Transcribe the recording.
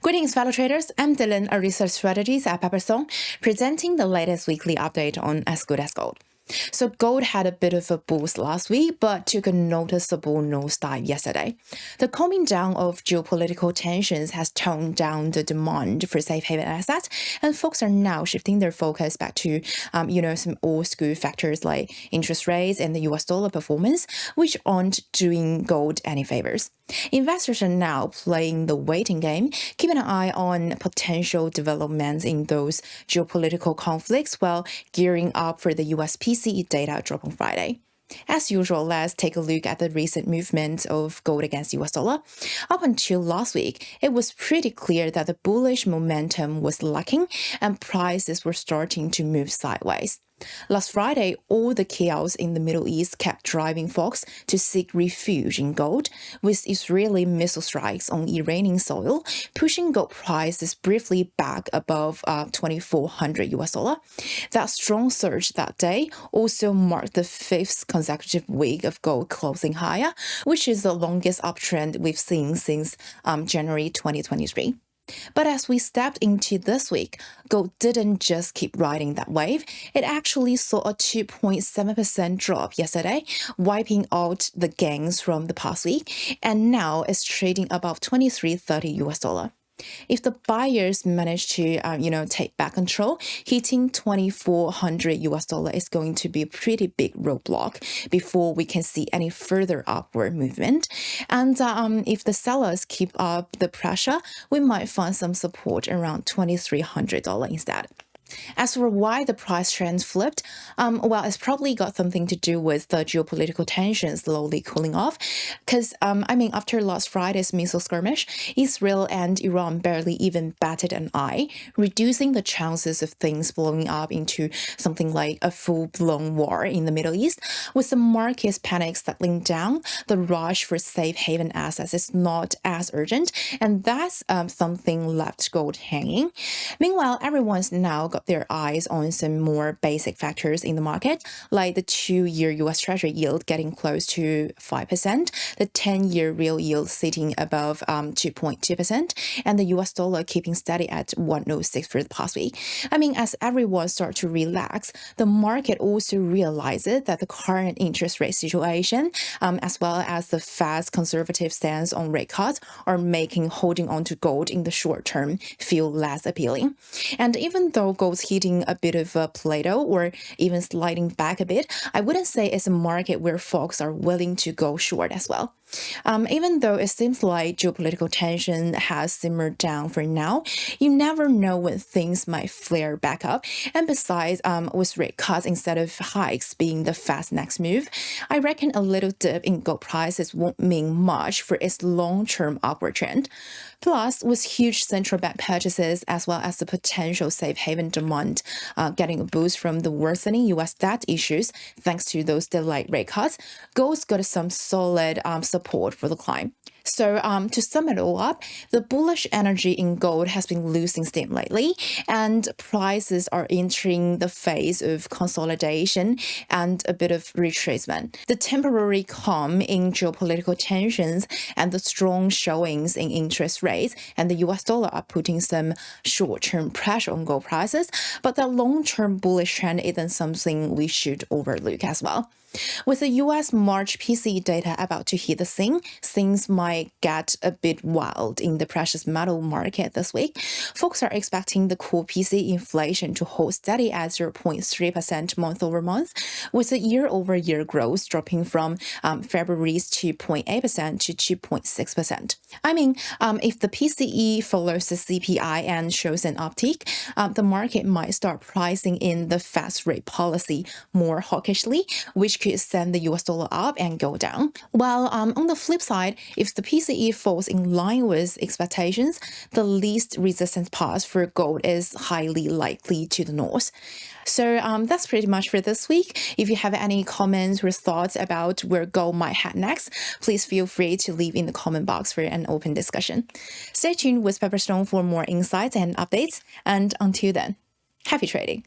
Greetings, fellow traders. I'm Dylan, a research strategist at Pepperstone, presenting the latest weekly update on As Good as Gold. So gold had a bit of a boost last week, but took a noticeable nosedive yesterday. The calming down of geopolitical tensions has toned down the demand for safe haven assets, and folks are now shifting their focus back to, some old school factors like interest rates and the US dollar performance, which aren't doing gold any favors. Investors are now playing the waiting game, keeping an eye on potential developments in those geopolitical conflicts while gearing up for the US PCE data drop on Friday. As usual, let's take a look at the recent movement of gold against US dollar. Up until last week, it was pretty clear that the bullish momentum was lacking and prices were starting to move sideways. Last Friday, all the chaos in the Middle East kept driving folks to seek refuge in gold, with Israeli missile strikes on Iranian soil pushing gold prices briefly back above $2,400 US dollar. That strong surge that day also marked the fifth consecutive week of gold closing higher, which is the longest uptrend we've seen since January 2023. But as we stepped into this week, gold didn't just keep riding that wave. It actually saw a 2.7% drop yesterday, wiping out the gains from the past week, and now it's trading above $23.30 US dollar. If the buyers manage to, take back control, hitting $2,400 US dollar is going to be a pretty big roadblock before we can see any further upward movement. And if the sellers keep up the pressure, we might find some support around $2,300 instead. As for why the price trend flipped, it's probably got something to do with the geopolitical tension slowly cooling off. Because, after last Friday's missile skirmish, Israel and Iran barely even batted an eye, reducing the chances of things blowing up into something like a full-blown war in the Middle East. With the market's panic settling down, the rush for safe haven assets is not as urgent, and that's something left gold hanging. Meanwhile, everyone's now got their eyes on some more basic factors in the market, like the 2-year US Treasury yield getting close to 5%, the 10-year real yield sitting above 2.2%, and the US dollar keeping steady at 106 for the past week. As everyone starts to relax, the market also realizes that the current interest rate situation, as well as the Fed's conservative stance on rate cuts, are making holding on to gold in the short term feel less appealing. And even though gold's hitting a bit of a plateau or even sliding back a bit, I wouldn't say it's a market where folks are willing to go short as well. Even though it seems like geopolitical tension has simmered down for now, you never know when things might flare back up. And besides, with rate cuts instead of hikes being the Fed's next move, I reckon a little dip in gold prices won't mean much for its long-term upward trend. Plus, with huge central bank purchases as well as the potential safe haven demand getting a boost from the worsening US debt issues thanks to those delayed rate cuts, gold's got some solid support for the climb. So to sum it all up, the bullish energy in gold has been losing steam lately, and prices are entering the phase of consolidation and a bit of retracement. The temporary calm in geopolitical tensions and the strong showings in interest rates and the US dollar are putting some short-term pressure on gold prices, but the long-term bullish trend isn't something we should overlook as well. With the US March PCE data about to hit the scene, things might get a bit wild in the precious metal market this week. Folks are expecting the core PCE inflation to hold steady at 0.3% month over month, with the year-over-year growth dropping from February's 2.8% to 2.6%. If the PCE follows the CPI and shows an uptick, the market might start pricing in the Fed's rate policy more hawkishly, which could send the US dollar up and go down. While on the flip side, if the PCE falls in line with expectations, the least resistance path for gold is highly likely to the north. So that's pretty much for this week. If you have any comments or thoughts about where gold might head next, please feel free to leave in the comment box for an open discussion. Stay tuned with Pepperstone for more insights and updates. And until then, happy trading.